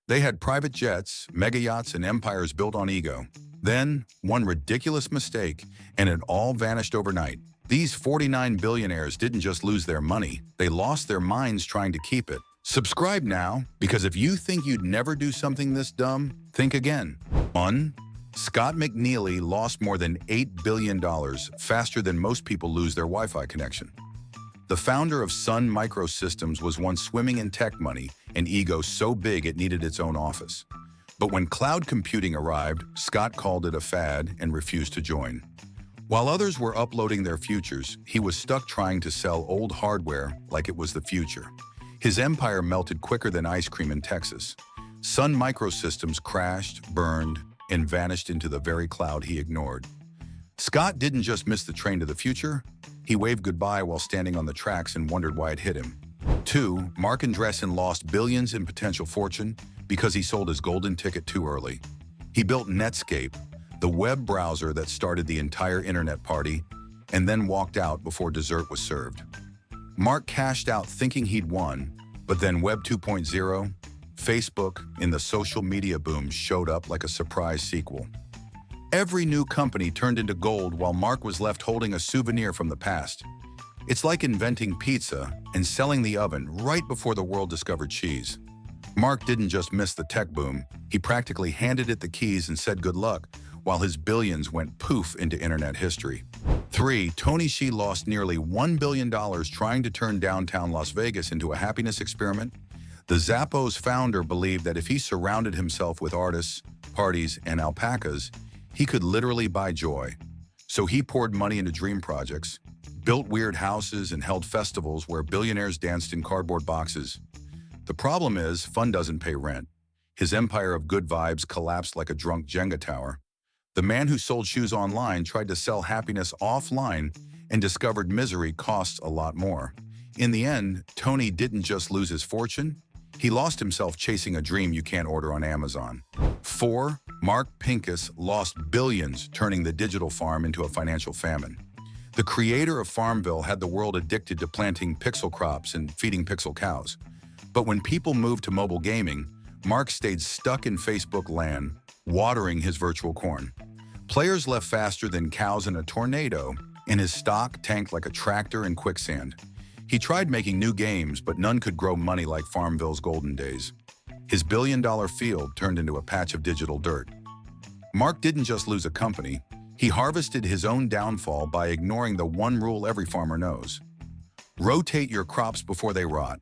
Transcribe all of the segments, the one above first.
They had private jets, mega-yachts, and empires built on ego. Then, one ridiculous mistake, and it all vanished overnight. These 49 billionaires didn't just lose their money, they lost their minds trying to keep it. Subscribe now, because if you think you'd never do something this dumb, think again. 1. Scott McNealy lost more than $8 billion faster than most people lose their Wi-Fi connection. The founder of Sun Microsystems was once swimming in tech money, an ego so big it needed its own office. But when cloud computing arrived, Scott called it a fad and refused to join. While others were uploading their futures, he was stuck trying to sell old hardware like it was the future. His empire melted quicker than ice cream in Texas. Sun Microsystems crashed, burned, and vanished into the very cloud he ignored. Scott didn't just miss the train to the future, he waved goodbye while standing on the tracks and wondered why it hit him. 2. Mark Andreessen lost billions in potential fortune because he sold his golden ticket too early. He built Netscape, the web browser that started the entire internet party, and then walked out before dessert was served. Mark cashed out thinking he'd won, but then Web 2.0, Facebook, and the social media boom showed up like a surprise sequel. Every new company turned into gold while Mark was left holding a souvenir from the past. It's like inventing pizza and selling the oven right before the world discovered cheese. Mark didn't just miss the tech boom, he practically handed it the keys and said good luck, while his billions went poof into internet history. 3. Tony Hsieh lost nearly $1 billion trying to turn downtown Las Vegas into a happiness experiment. The Zappos founder believed that if he surrounded himself with artists, parties, and alpacas, he could literally buy joy. So he poured money into dream projects, built weird houses, and held festivals where billionaires danced in cardboard boxes. The problem is, fun doesn't pay rent. His empire of good vibes collapsed like a drunk Jenga tower. The man who sold shoes online tried to sell happiness offline and discovered misery costs a lot more. In the end, Tony didn't just lose his fortune, he lost himself chasing a dream you can't order on Amazon. 4. Mark Pincus lost billions turning the digital farm into a financial famine. The creator of Farmville had the world addicted to planting pixel crops and feeding pixel cows. But when people moved to mobile gaming, Mark stayed stuck in Facebook land, watering his virtual corn. Players left faster than cows in a tornado, and his stock tanked like a tractor in quicksand. He tried making new games, but none could grow money like Farmville's golden days. His billion-dollar field turned into a patch of digital dirt. Mark didn't just lose a company, he harvested his own downfall by ignoring the one rule every farmer knows. Rotate your crops before they rot.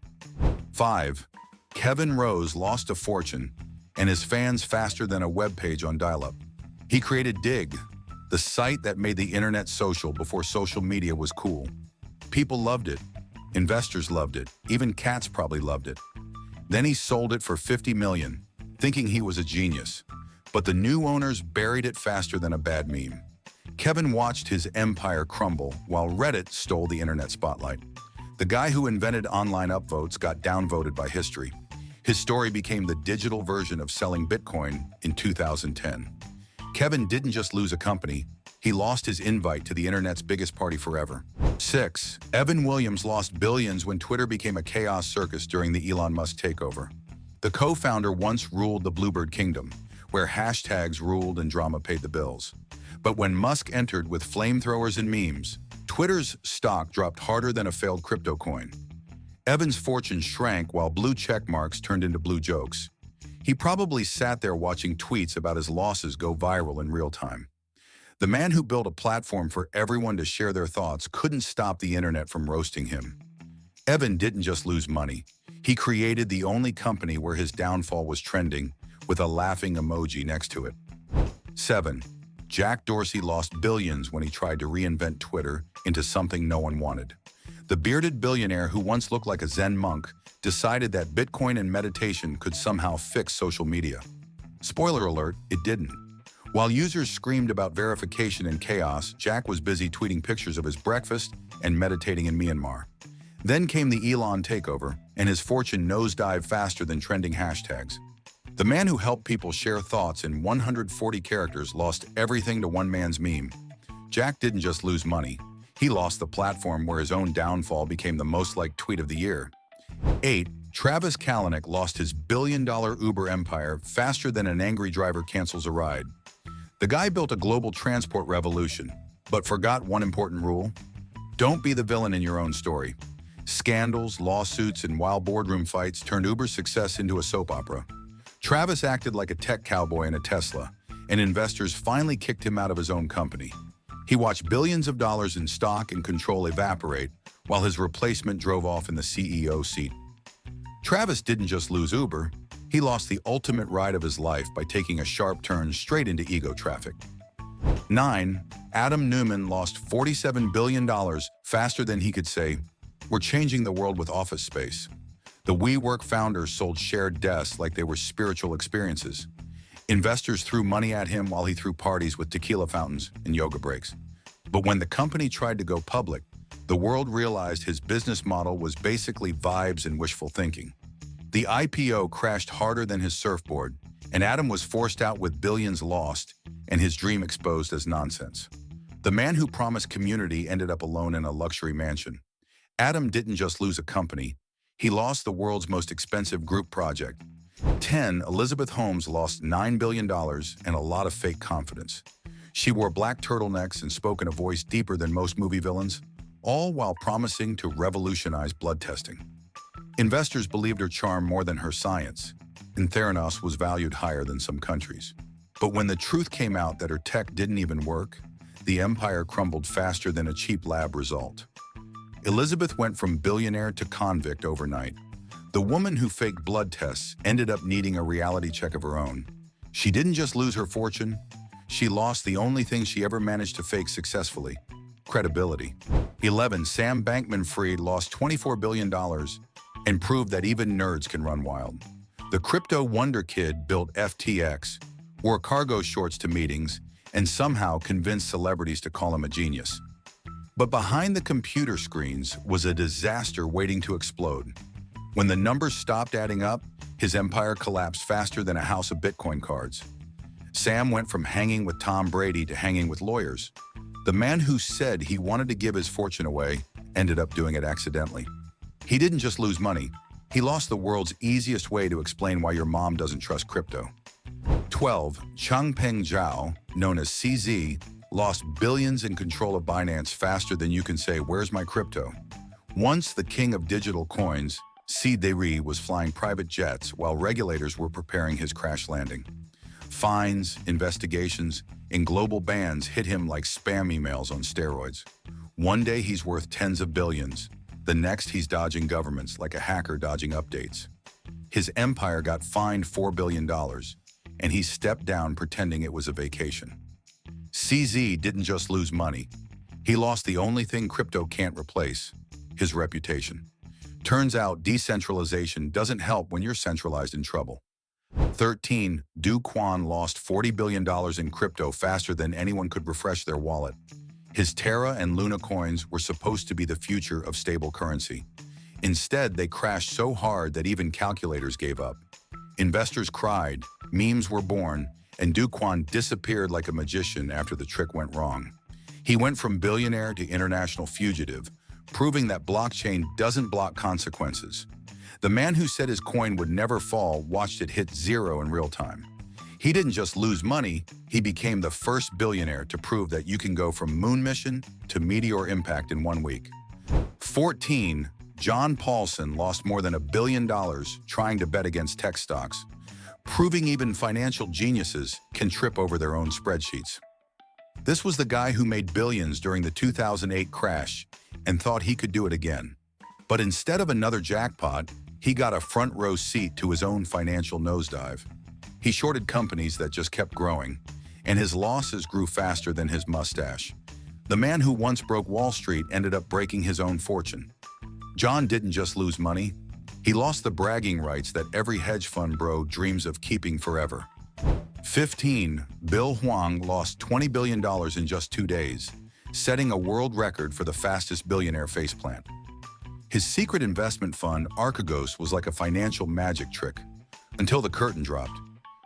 5. Kevin Rose lost a fortune and his fans faster than a web page on dial-up. He created Dig, the site that made the internet social before social media was cool. People loved it. Investors loved it. Even cats probably loved it. Then he sold it for $50 million, thinking he was a genius. But the new owners buried it faster than a bad meme. Kevin watched his empire crumble while Reddit stole the internet spotlight. The guy who invented online upvotes got downvoted by history. His story became the digital version of selling Bitcoin in 2010. Kevin didn't just lose a company, he lost his invite to the internet's biggest party forever. 6. Evan Williams lost billions when Twitter became a chaos circus during the Elon Musk takeover. The co-founder once ruled the Bluebird Kingdom, where hashtags ruled and drama paid the bills. But when Musk entered with flamethrowers and memes, Twitter's stock dropped harder than a failed crypto coin. Evan's fortune shrank while blue check marks turned into blue jokes. He probably sat there watching tweets about his losses go viral in real time. The man who built a platform for everyone to share their thoughts couldn't stop the internet from roasting him. Evan didn't just lose money. He created the only company where his downfall was trending, with a laughing emoji next to it. 7. Jack Dorsey lost billions when he tried to reinvent Twitter into something no one wanted. The bearded billionaire who once looked like a Zen monk decided that Bitcoin and meditation could somehow fix social media. Spoiler alert, it didn't. While users screamed about verification and chaos, Jack was busy tweeting pictures of his breakfast and meditating in Myanmar. Then came the Elon takeover, and his fortune nosedived faster than trending hashtags. The man who helped people share thoughts in 140 characters lost everything to one man's meme. Jack didn't just lose money, he lost the platform where his own downfall became the most liked tweet of the year. 8. Travis Kalanick lost his billion-dollar Uber empire faster than an angry driver cancels a ride. The guy built a global transport revolution, but forgot one important rule. Don't be the villain in your own story. Scandals, lawsuits, and wild boardroom fights turned Uber's success into a soap opera. Travis acted like a tech cowboy in a Tesla, and investors finally kicked him out of his own company. He watched billions of dollars in stock and control evaporate while his replacement drove off in the CEO seat. Travis didn't just lose Uber, he lost the ultimate ride of his life by taking a sharp turn straight into ego traffic. 9. Adam Neumann lost $47 billion faster than he could say, "We're changing the world with office space." The WeWork founders sold shared desks like they were spiritual experiences. Investors threw money at him while he threw parties with tequila fountains and yoga breaks. But when the company tried to go public, the world realized his business model was basically vibes and wishful thinking. The IPO crashed harder than his surfboard, and Adam was forced out with billions lost and his dream exposed as nonsense. The man who promised community ended up alone in a luxury mansion. Adam didn't just lose a company, he lost the world's most expensive group project. 10. Elizabeth Holmes lost $9 billion and a lot of fake confidence. She wore black turtlenecks and spoke in a voice deeper than most movie villains, all while promising to revolutionize blood testing. Investors believed her charm more than her science, and Theranos was valued higher than some countries. But when the truth came out that her tech didn't even work, the empire crumbled faster than a cheap lab result. Elizabeth went from billionaire to convict overnight. The woman who faked blood tests ended up needing a reality check of her own. She didn't just lose her fortune, she lost the only thing she ever managed to fake successfully: credibility. 11. Sam Bankman-Fried lost $24 billion and proved that even nerds can run wild. The crypto wonder kid built FTX, wore cargo shorts to meetings, and somehow convinced celebrities to call him a genius. But behind the computer screens was a disaster waiting to explode. When the numbers stopped adding up, his empire collapsed faster than a house of Bitcoin cards. Sam went from hanging with Tom Brady to hanging with lawyers. The man who said he wanted to give his fortune away ended up doing it accidentally. He didn't just lose money, he lost the world's easiest way to explain why your mom doesn't trust crypto. 12. Changpeng Zhao, known as CZ, lost billions in control of Binance faster than you can say, "Where's my crypto?" Once the king of digital coins, CZ was flying private jets while regulators were preparing his crash landing. Fines, investigations, and global bans hit him like spam emails on steroids. One day he's worth tens of billions. The next he's dodging governments like a hacker dodging updates. His empire got fined $4 billion, and he stepped down pretending it was a vacation. CZ didn't just lose money. He lost the only thing crypto can't replace: his reputation. Turns out decentralization doesn't help when you're centralized in trouble. 13. Do Kwon lost $40 billion in crypto faster than anyone could refresh their wallet. His Terra and Luna coins were supposed to be the future of stable currency. Instead, they crashed so hard that even calculators gave up. Investors cried, memes were born, and Do Kwon disappeared like a magician after the trick went wrong. He went from billionaire to international fugitive, proving that blockchain doesn't block consequences. The man who said his coin would never fall watched it hit zero in real time. He didn't just lose money, he became the first billionaire to prove that you can go from moon mission to meteor impact in 1 week. 14. John Paulson lost more than $1 billion trying to bet against tech stocks, proving even financial geniuses can trip over their own spreadsheets. This was the guy who made billions during the 2008 crash and thought he could do it again. But instead of another jackpot, he got a front row seat to his own financial nosedive. He shorted companies that just kept growing, and his losses grew faster than his mustache. The man who once broke Wall Street ended up breaking his own fortune. John didn't just lose money, he lost the bragging rights that every hedge fund bro dreams of keeping forever. 15. Bill Huang lost $20 billion in just 2 days, setting a world record for the fastest billionaire faceplant. His secret investment fund, Archegos, was like a financial magic trick, until the curtain dropped.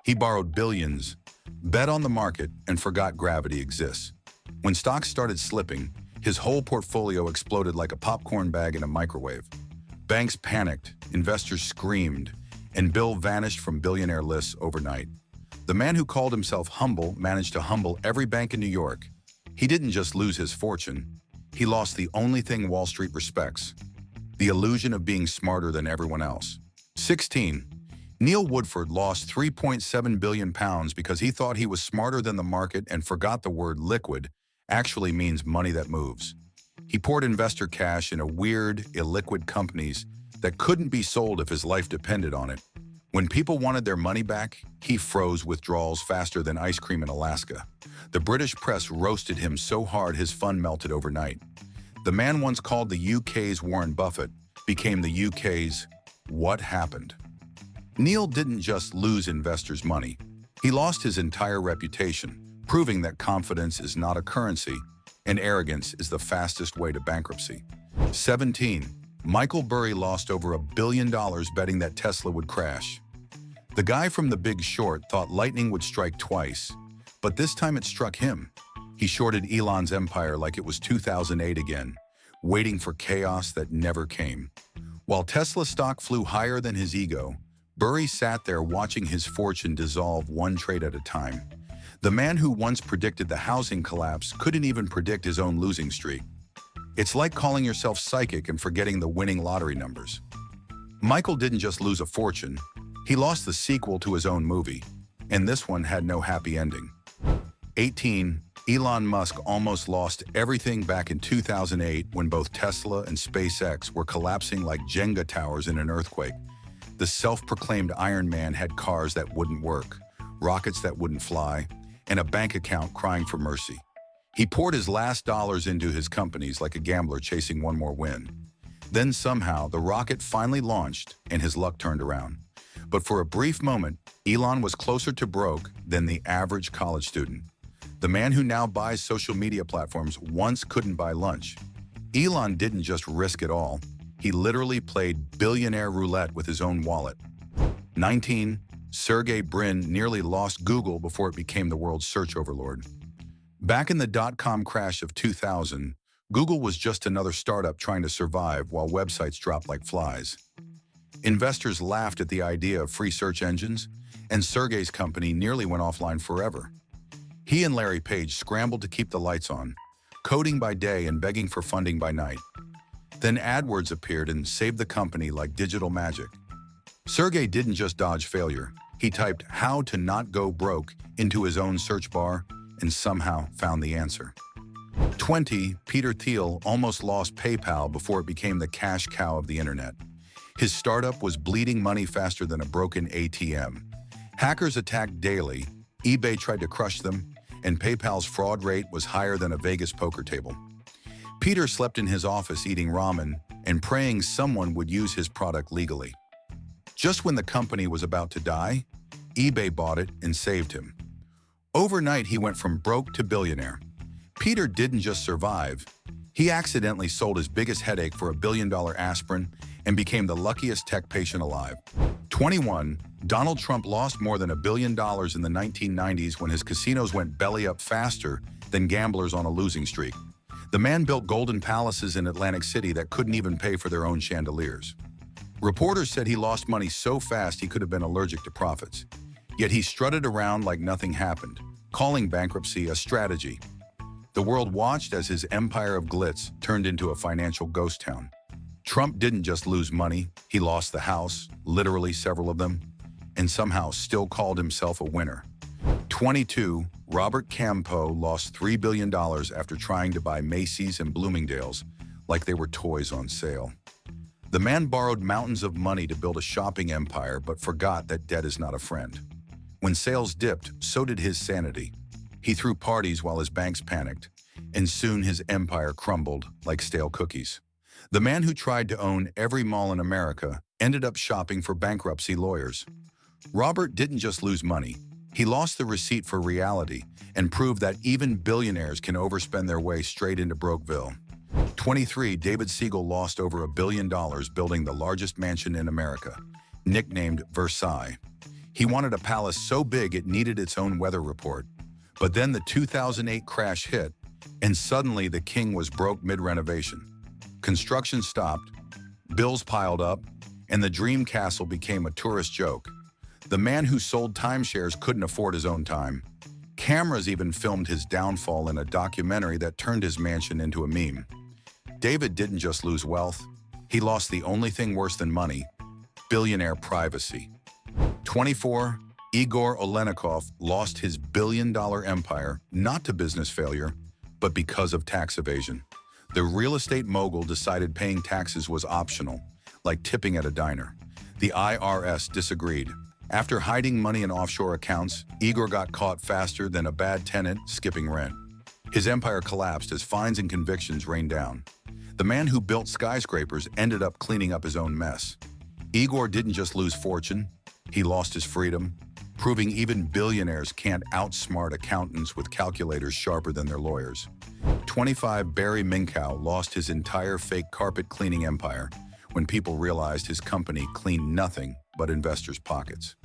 He borrowed billions, bet on the market, and forgot gravity exists. When stocks started slipping, his whole portfolio exploded like a popcorn bag in a microwave. Banks panicked, investors screamed, and Bill vanished from billionaire lists overnight. The man who called himself humble managed to humble every bank in New York. He didn't just lose his fortune, he lost the only thing Wall Street respects: the illusion of being smarter than everyone else. 16. Neil Woodford lost £3.7 billion because he thought he was smarter than the market and forgot the word liquid actually means money that moves. He poured investor cash into weird, illiquid companies that couldn't be sold if his life depended on it. When people wanted their money back, he froze withdrawals faster than ice cream in Alaska. The British press roasted him so hard his fund melted overnight. The man once called the UK's Warren Buffett became the UK's what happened. Neil didn't just lose investors' money. He lost his entire reputation, proving that confidence is not a currency and arrogance is the fastest way to bankruptcy. 17. Michael Burry lost over $1 billion betting that Tesla would crash. The guy from The Big Short thought lightning would strike twice, but this time it struck him. He shorted Elon's empire like it was 2008 again, waiting for chaos that never came. While Tesla stock flew higher than his ego, Burry sat there watching his fortune dissolve one trade at a time. The man who once predicted the housing collapse couldn't even predict his own losing streak. It's like calling yourself psychic and forgetting the winning lottery numbers. Michael didn't just lose a fortune, he lost the sequel to his own movie, and this one had no happy ending. 18. Elon Musk almost lost everything back in 2008 when both Tesla and SpaceX were collapsing like Jenga towers in an earthquake. The self-proclaimed Iron Man had cars that wouldn't work, rockets that wouldn't fly, and a bank account crying for mercy. He poured his last dollars into his companies like a gambler chasing one more win. Then somehow the rocket finally launched and his luck turned around. But for a brief moment, Elon was closer to broke than the average college student. The man who now buys social media platforms once couldn't buy lunch. Elon didn't just risk it all. He literally played billionaire roulette with his own wallet. 19. Sergey Brin nearly lost Google before it became the world's search overlord. Back in the dot-com crash of 2000, Google was just another startup trying to survive while websites dropped like flies. Investors laughed at the idea of free search engines, and Sergey's company nearly went offline forever. He and Larry Page scrambled to keep the lights on, coding by day and begging for funding by night. Then AdWords appeared and saved the company like digital magic. Sergey didn't just dodge failure. He typed "how to not go broke" into his own search bar and somehow found the answer. 20. Peter Thiel almost lost PayPal before it became the cash cow of the internet. His startup was bleeding money faster than a broken ATM. Hackers attacked daily, eBay tried to crush them, and PayPal's fraud rate was higher than a Vegas poker table. Peter slept in his office eating ramen and praying someone would use his product legally. Just when the company was about to die, eBay bought it and saved him. Overnight, he went from broke to billionaire. Peter didn't just survive, he accidentally sold his biggest headache for $1 billion aspirin and became the luckiest tech patient alive. 21. Donald Trump lost more than $1 billion in the 1990s when his casinos went belly up faster than gamblers on a losing streak. The man built golden palaces in Atlantic City that couldn't even pay for their own chandeliers. Reporters said he lost money so fast he could have been allergic to profits. Yet he strutted around like nothing happened, calling bankruptcy a strategy. The world watched as his empire of glitz turned into a financial ghost town. Trump didn't just lose money, he lost the House, literally several of them, and somehow still called himself a winner. 22. Robert Campo lost $3 billion after trying to buy Macy's and Bloomingdale's like they were toys on sale. The man borrowed mountains of money to build a shopping empire but forgot that debt is not a friend. When sales dipped, so did his sanity. He threw parties while his banks panicked, and soon his empire crumbled like stale cookies. The man who tried to own every mall in America ended up shopping for bankruptcy lawyers. Robert didn't just lose money, he lost the receipt for reality and proved that even billionaires can overspend their way straight into Brokeville. 23. David Siegel lost over $1 billion building the largest mansion in America, nicknamed Versailles. He wanted a palace so big it needed its own weather report. But then the 2008 crash hit, and suddenly the king was broke mid-renovation. Construction stopped, Bills piled up, and the dream castle became a tourist joke. The man who sold timeshares couldn't afford his own time. Cameras even filmed his downfall in a documentary that turned his mansion into a meme. David didn't just lose wealth, he lost the only thing worse than money: billionaire privacy. 24. Igor Olenikov lost his billion-dollar empire not to business failure, but because of tax evasion. The real estate mogul decided paying taxes was optional, like tipping at a diner. The IRS disagreed. After hiding money in offshore accounts, Igor got caught faster than a bad tenant skipping rent. His empire collapsed as fines and convictions rained down. The man who built skyscrapers ended up cleaning up his own mess. Igor didn't just lose fortune, he lost his freedom, proving even billionaires can't outsmart accountants with calculators sharper than their lawyers. 25. Barry Minkow lost his entire fake carpet cleaning empire when people realized his company cleaned nothing but investors' pockets.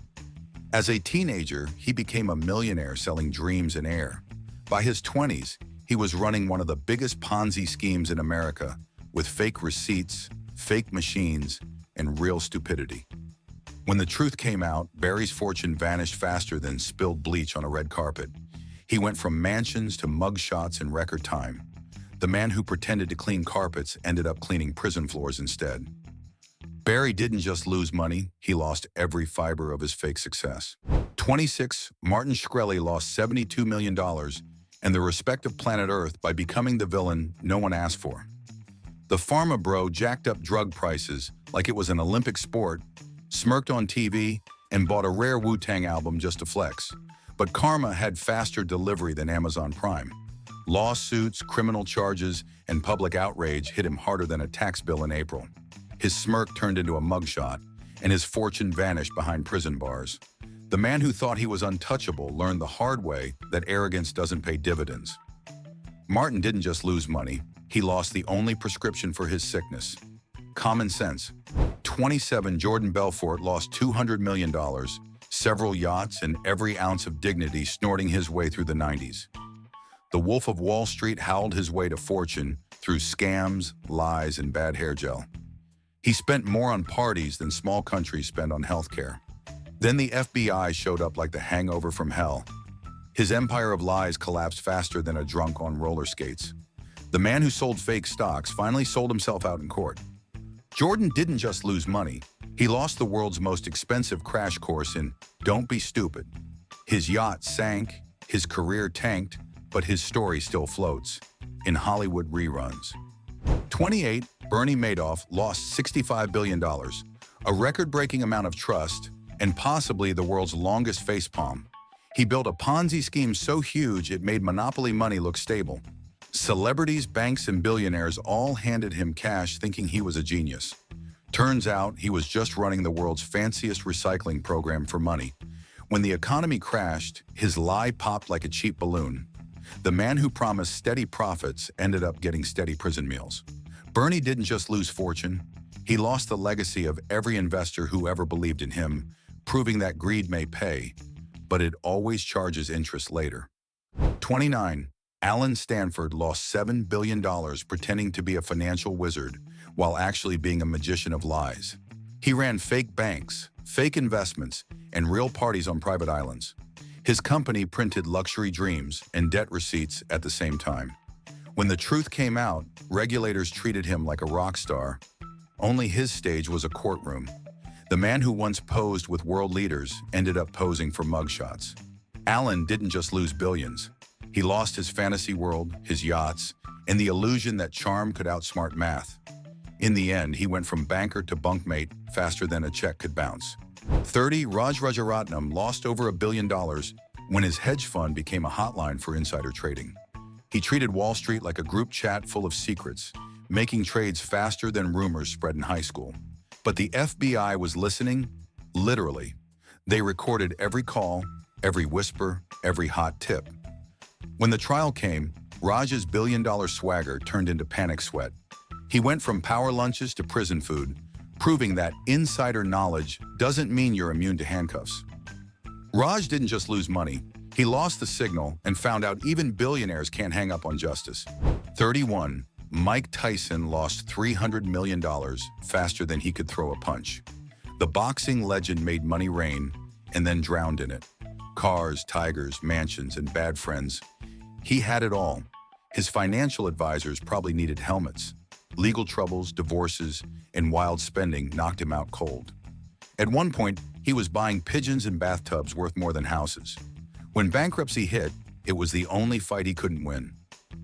As a teenager, he became a millionaire selling dreams in air. By his 20s, he was running one of the biggest Ponzi schemes in America, with fake receipts, fake machines, and real stupidity. When the truth came out, Barry's fortune vanished faster than spilled bleach on a red carpet. He went from mansions to mugshots in record time. The man who pretended to clean carpets ended up cleaning prison floors instead. Barry didn't just lose money, he lost every fiber of his fake success. 26. Martin Shkreli lost $72 million and the respect of planet Earth by becoming the villain no one asked for. The pharma bro jacked up drug prices like it was an Olympic sport, smirked on TV, and bought a rare Wu-Tang album just to flex. But karma had faster delivery than Amazon Prime. Lawsuits, criminal charges, and public outrage hit him harder than a tax bill in April. His smirk turned into a mugshot, and his fortune vanished behind prison bars. The man who thought he was untouchable learned the hard way that arrogance doesn't pay dividends. Martin didn't just lose money, he lost the only prescription for his sickness: common sense. 27. Jordan Belfort lost $200 million, several yachts, and every ounce of dignity snorting his way through the 90s. The Wolf of Wall Street howled his way to fortune through scams, lies, and bad hair gel. He spent more on parties than small countries spend on healthcare. Then the FBI showed up like the hangover from hell. His empire of lies collapsed faster than a drunk on roller skates. The man who sold fake stocks finally sold himself out in court. Jordan didn't just lose money, he lost the world's most expensive crash course in "Don't be stupid." His yacht sank, his career tanked, but his story still floats in Hollywood reruns. 28. Bernie Madoff lost $65 billion, a record-breaking amount of trust, and possibly the world's longest facepalm. He built a Ponzi scheme so huge it made monopoly money look stable. Celebrities, banks, and billionaires all handed him cash thinking he was a genius. Turns out he was just running the world's fanciest recycling program for money. When the economy crashed, his lie popped like a cheap balloon. The man who promised steady profits ended up getting steady prison meals. Bernie didn't just lose fortune, he lost the legacy of every investor who ever believed in him, proving that greed may pay, but it always charges interest later. 29. Alan Stanford lost $7 billion pretending to be a financial wizard while actually being a magician of lies. He ran fake banks, fake investments, and real parties on private islands. His company printed luxury dreams and debt receipts at the same time. When the truth came out, regulators treated him like a rock star. Only his stage was a courtroom. The man who once posed with world leaders ended up posing for mugshots. Alan didn't just lose billions. He lost his fantasy world, his yachts, and the illusion that charm could outsmart math. In the end, he went from banker to bunkmate faster than a check could bounce. 30. Raj Rajaratnam lost over $1 billion when his hedge fund became a hotline for insider trading. He treated Wall Street like a group chat full of secrets, making trades faster than rumors spread in high school. But the FBI was listening, literally. They recorded every call, every whisper, every hot tip. When the trial came, Raj's billion-dollar swagger turned into panic sweat. He went from power lunches to prison food, proving that insider knowledge doesn't mean you're immune to handcuffs. Raj didn't just lose money, he lost the signal and found out even billionaires can't hang up on justice. 31. Mike Tyson lost $300 million faster than he could throw a punch. The boxing legend made money rain and then drowned in it. Cars, tigers, mansions, and bad friends. He had it all. His financial advisors probably needed helmets. Legal troubles, divorces, and wild spending knocked him out cold. At one point, he was buying pigeons and bathtubs worth more than houses. When bankruptcy hit, it was the only fight he couldn't win.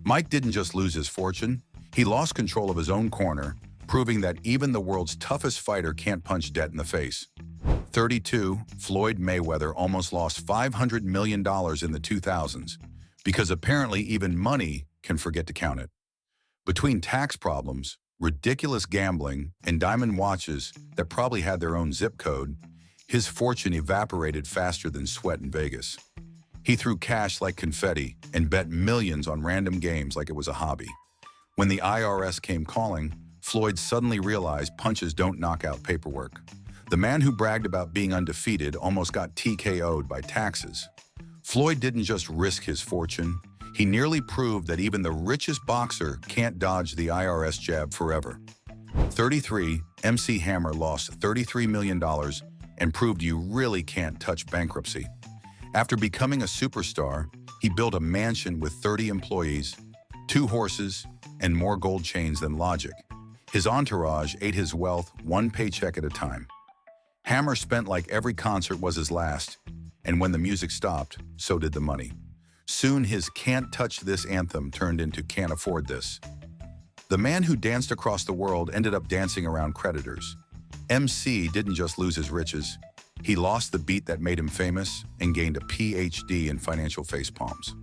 Mike didn't just lose his fortune, he lost control of his own corner, proving that even the world's toughest fighter can't punch debt in the face. 32, Floyd Mayweather almost lost $500 million in the 2000s, because apparently even money can forget to count it. Between tax problems, ridiculous gambling, and diamond watches that probably had their own zip code, his fortune evaporated faster than sweat in Vegas. He threw cash like confetti and bet millions on random games like it was a hobby. When the IRS came calling, Floyd suddenly realized punches don't knock out paperwork. The man who bragged about being undefeated almost got TKO'd by taxes. Floyd didn't just risk his fortune, he nearly proved that even the richest boxer can't dodge the IRS jab forever. 33, MC Hammer lost $33 million and proved you really can't touch bankruptcy. After becoming a superstar, he built a mansion with 30 employees, 2 horses, and more gold chains than Logic. His entourage ate his wealth one paycheck at a time. Hammer spent like every concert was his last, and when the music stopped, so did the money. Soon his "Can't Touch This" anthem turned into "Can't Afford This." The man who danced across the world ended up dancing around creditors. MC didn't just lose his riches, he lost the beat that made him famous and gained a PhD in financial facepalms.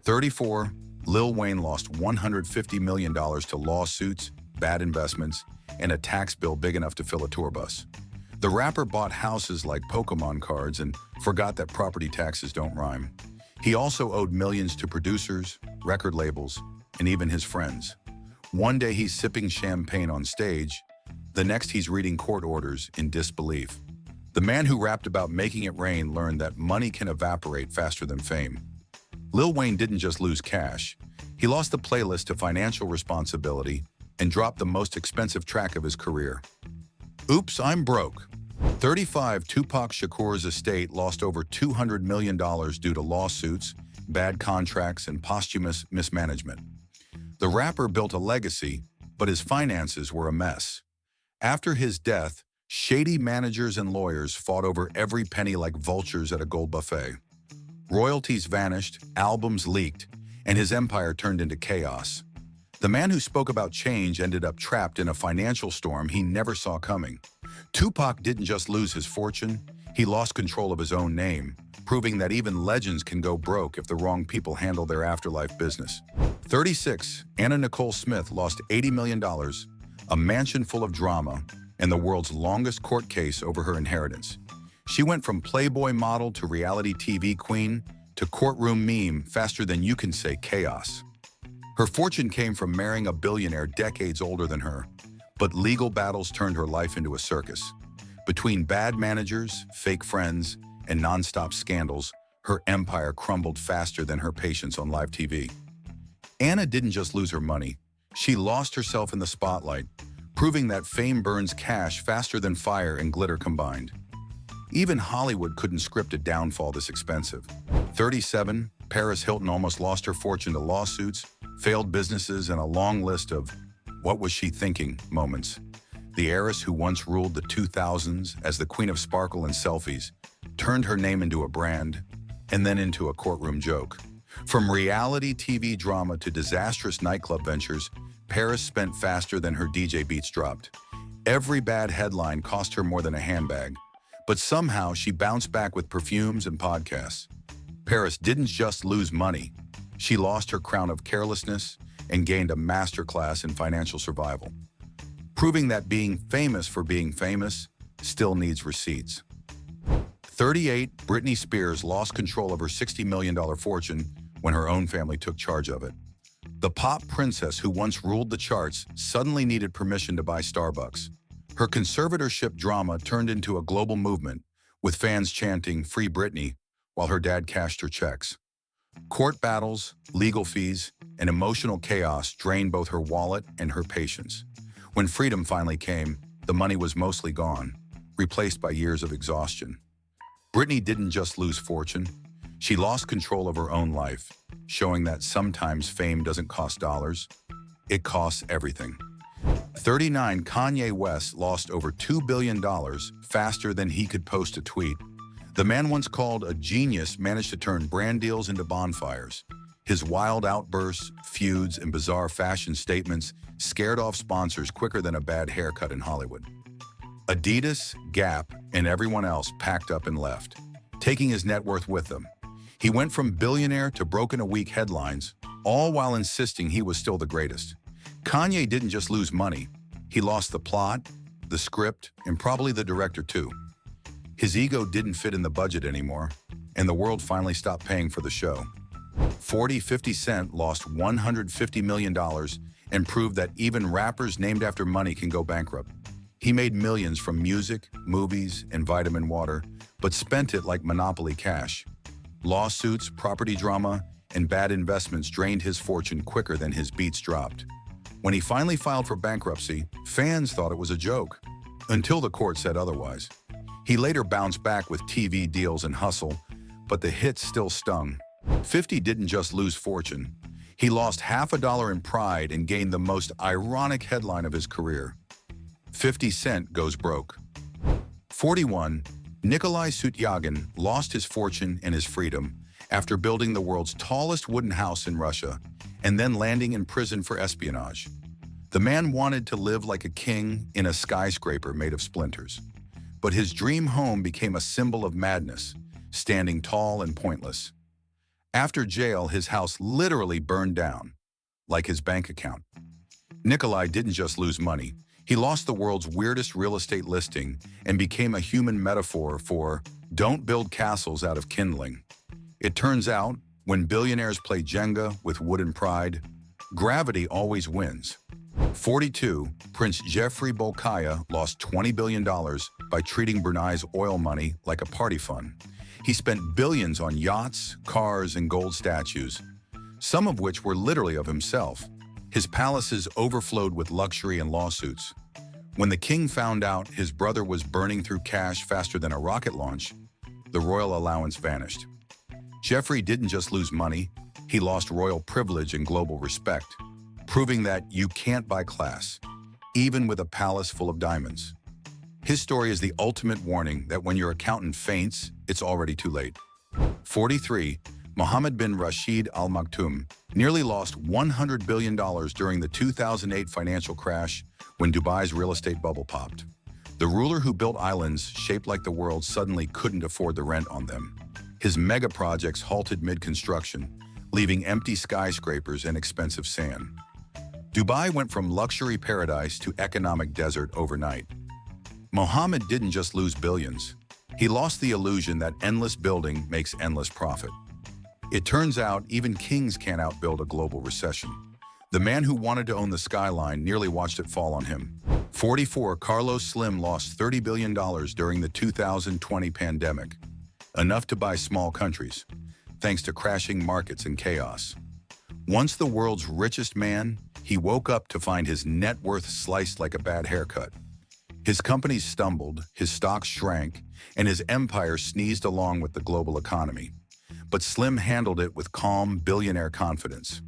34, Lil Wayne lost $150 million to lawsuits, bad investments, and a tax bill big enough to fill a tour bus. The rapper bought houses like Pokemon cards and forgot that property taxes don't rhyme. He also owed millions to producers, record labels, and even his friends. One day he's sipping champagne on stage, the next he's reading court orders in disbelief. The man who rapped about making it rain learned that money can evaporate faster than fame. Lil Wayne didn't just lose cash, he lost the playlist to financial responsibility and dropped the most expensive track of his career. Oops, I'm broke. 35, Tupac Shakur's estate lost over $200 million due to lawsuits, bad contracts, and posthumous mismanagement. The rapper built a legacy, but his finances were a mess. After his death, shady managers and lawyers fought over every penny like vultures at a gold buffet. Royalties vanished, albums leaked, and his empire turned into chaos. The man who spoke about change ended up trapped in a financial storm he never saw coming. Tupac didn't just lose his fortune, he lost control of his own name, proving that even legends can go broke if the wrong people handle their afterlife business. 36, Anna Nicole Smith lost $80 million, a mansion full of drama, and the world's longest court case over her inheritance. She went from Playboy model to reality TV queen to courtroom meme faster than you can say chaos. Her fortune came from marrying a billionaire decades older than her, but legal battles turned her life into a circus. Between bad managers, fake friends, and non-stop scandals, her empire crumbled faster than her patience on live TV. Anna didn't just lose her money, she lost herself in the spotlight, proving that fame burns cash faster than fire and glitter combined. Even Hollywood couldn't script a downfall this expensive. 37, Paris Hilton almost lost her fortune to lawsuits, failed businesses, and a long list of "what was she thinking" moments. The heiress who once ruled the 2000s as the queen of sparkle and selfies turned her name into a brand and then into a courtroom joke. From reality TV drama to disastrous nightclub ventures, Paris spent faster than her DJ beats dropped. Every bad headline cost her more than a handbag, but somehow she bounced back with perfumes and podcasts. Paris didn't just lose money, she lost her crown of carelessness and gained a masterclass in financial survival, proving that being famous for being famous still needs receipts. 38, Britney Spears lost control of her $60 million fortune when her own family took charge of it. The pop princess who once ruled the charts suddenly needed permission to buy Starbucks. Her conservatorship drama turned into a global movement, with fans chanting "Free Britney" while her dad cashed her checks. Court battles, legal fees, and emotional chaos drained both her wallet and her patience. When freedom finally came, the money was mostly gone, replaced by years of exhaustion. Britney didn't just lose fortune, she lost control of her own life, showing that sometimes fame doesn't cost dollars, it costs everything. 39 Kanye West lost over $2 billion faster than he could post a tweet. The man once called a genius managed to turn brand deals into bonfires. His wild outbursts, feuds, and bizarre fashion statements scared off sponsors quicker than a bad haircut in Hollywood. Adidas, Gap, and everyone else packed up and left, taking his net worth with them. He went from billionaire to broken-a-week headlines, all while insisting he was still the greatest. Kanye didn't just lose money, he lost the plot, the script, and probably the director too. His ego didn't fit in the budget anymore, and the world finally stopped paying for the show. 50 Cent lost $150 million and proved that even rappers named after money can go bankrupt. He made millions from music, movies, and vitamin water, but spent it like Monopoly cash. Lawsuits, property drama, and bad investments drained his fortune quicker than his beats dropped. When he finally filed for bankruptcy, fans thought it was a joke, until the court said otherwise. He later bounced back with TV deals and hustle, but the hits still stung. 50 didn't just lose fortune. He lost $50 in pride and gained the most ironic headline of his career. 50 Cent goes broke. 41. Nikolai Sutyagin lost his fortune and his freedom after building the world's tallest wooden house in Russia and then landing in prison for espionage. The man wanted to live like a king in a skyscraper made of splinters. But his dream home became a symbol of madness, standing tall and pointless. After jail, his house literally burned down, like his bank account. Nikolai didn't just lose money. He lost the world's weirdest real estate listing and became a human metaphor for don't build castles out of kindling. It turns out, when billionaires play Jenga with wooden pride, gravity always wins. 42. Prince Jeffrey Bolkiah lost $20 billion by treating Brunei's oil money like a party fund. He spent billions on yachts, cars, and gold statues, some of which were literally of himself. His palaces overflowed with luxury and lawsuits. When the king found out his brother was burning through cash faster than a rocket launch, the royal allowance vanished. Jeffrey didn't just lose money, he lost royal privilege and global respect, proving that you can't buy class, even with a palace full of diamonds. His story is the ultimate warning that when your accountant faints, it's already too late. 43. Mohammed bin Rashid Al Maktoum nearly lost $100 billion during the 2008 financial crash when Dubai's real estate bubble popped. The ruler who built islands shaped like the world suddenly couldn't afford the rent on them. His mega projects halted mid-construction, leaving empty skyscrapers and expensive sand. Dubai went from luxury paradise to economic desert overnight. Mohammed didn't just lose billions. He lost the illusion that endless building makes endless profit. It turns out even kings can't outbuild a global recession. The man who wanted to own the skyline nearly watched it fall on him. 44. Carlos Slim lost $30 billion during the 2020 pandemic, enough to buy small countries, thanks to crashing markets and chaos. Once the world's richest man, he woke up to find his net worth sliced like a bad haircut. His companies stumbled, his stocks shrank, and his empire sneezed along with the global economy. But Slim handled it with calm, billionaire confidence,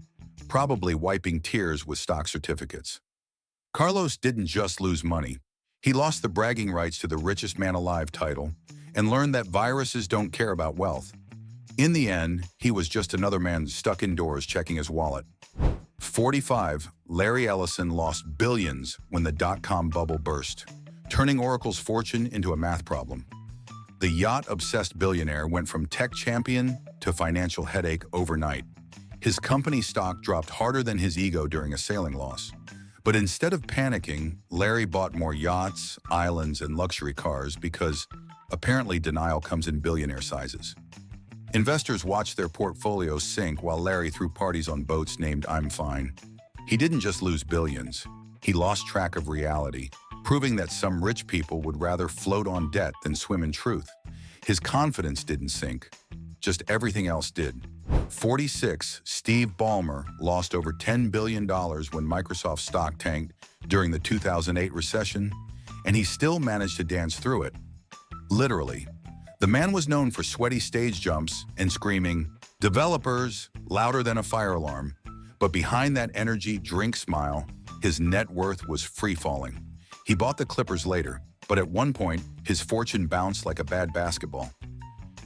probably wiping tears with stock certificates. Carlos didn't just lose money. He lost the bragging rights to the richest man alive title and learned that viruses don't care about wealth. In the end, he was just another man stuck indoors checking his wallet. 45. Larry Ellison lost billions when the dot-com bubble burst, turning Oracle's fortune into a math problem. The yacht-obsessed billionaire went from tech champion to financial headache overnight. His company stock dropped harder than his ego during a sailing loss. But instead of panicking, Larry bought more yachts, islands, and luxury cars because apparently denial comes in billionaire sizes. Investors watched their portfolios sink while Larry threw parties on boats named I'm Fine. He didn't just lose billions, he lost track of reality, proving that some rich people would rather float on debt than swim in truth. His confidence didn't sink. just everything else did. 46. Steve Ballmer lost over $10 billion when Microsoft stock tanked during the 2008 recession, and he still managed to dance through it. Literally. The man was known for sweaty stage jumps and screaming, "Developers," louder than a fire alarm. But behind that energy drink smile, his net worth was free-falling. He bought the Clippers later, but at one point, his fortune bounced like a bad basketball.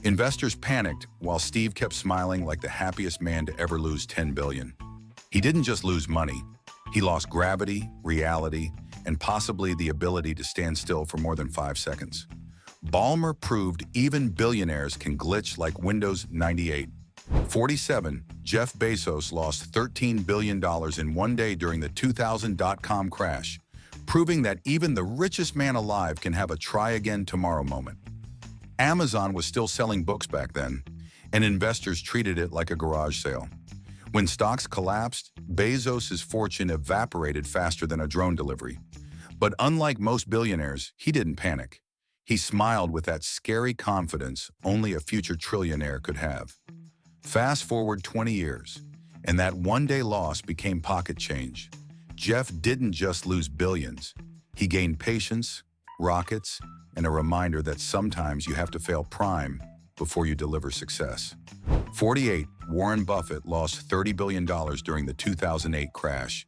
Investors panicked while Steve kept smiling like the happiest man to ever lose $10 billion. He didn't just lose money. He lost gravity, reality, and possibly the ability to stand still for more than 5 seconds. Ballmer proved even billionaires can glitch like Windows 98. 47. Jeff Bezos lost $13 billion in one day during the 2000 dot-com crash, proving that even the richest man alive can have a try again tomorrow moment. Amazon was still selling books back then, and investors treated it like a garage sale. When stocks collapsed, Bezos' fortune evaporated faster than a drone delivery. But unlike most billionaires, he didn't panic. He smiled with that scary confidence only a future trillionaire could have. Fast forward 20 years, and that one-day loss became pocket change. Jeff didn't just lose billions. He gained patience, rockets, and a reminder that sometimes you have to fail prime before you deliver success. 48. Warren Buffett lost $30 billion during the 2008 crash,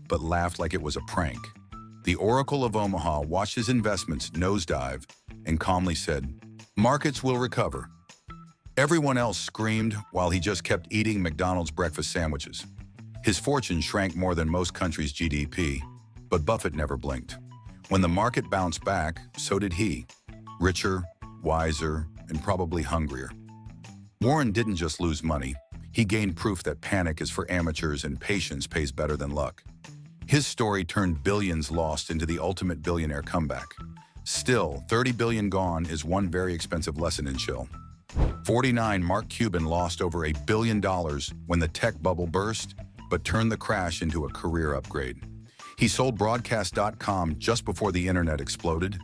but laughed like it was a prank. The Oracle of Omaha watched his investments nosedive and calmly said, "Markets will recover." Everyone else screamed while he just kept eating McDonald's breakfast sandwiches. His fortune shrank more than most countries' GDP, but Buffett never blinked. When the market bounced back, so did he. Richer, wiser, and probably hungrier. Warren didn't just lose money. He gained proof that panic is for amateurs and patience pays better than luck. His story turned billions lost into the ultimate billionaire comeback. Still, 30 billion gone is one very expensive lesson in chill. 49. Mark Cuban lost over $1 billion when the tech bubble burst, but turned the crash into a career upgrade. He sold broadcast.com just before the internet exploded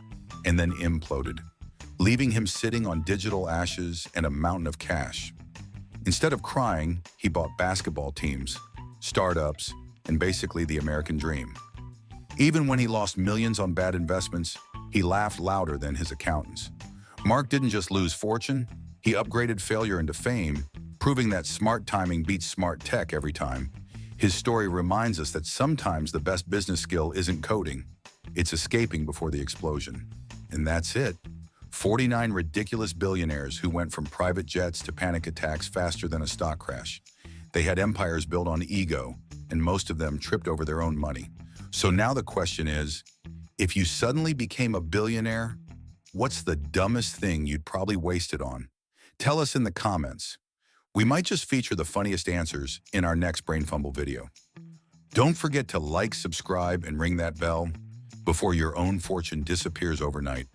and then imploded, leaving him sitting on digital ashes and a mountain of cash. Instead of crying, he bought basketball teams, startups, and basically the American dream. Even when he lost millions on bad investments, he laughed louder than his accountants. Mark didn't just lose fortune, he upgraded failure into fame, proving that smart timing beats smart tech every time. His story reminds us that sometimes the best business skill isn't coding, it's escaping before the explosion. And that's it. 49 ridiculous billionaires who went from private jets to panic attacks faster than a stock crash. They had empires built on ego, and most of them tripped over their own money. So now the question is, if you suddenly became a billionaire, what's the dumbest thing you'd probably waste it on? Tell us in the comments. We might just feature the funniest answers in our next Brain Fumble video. Don't forget to like, subscribe, and ring that bell before your own fortune disappears overnight.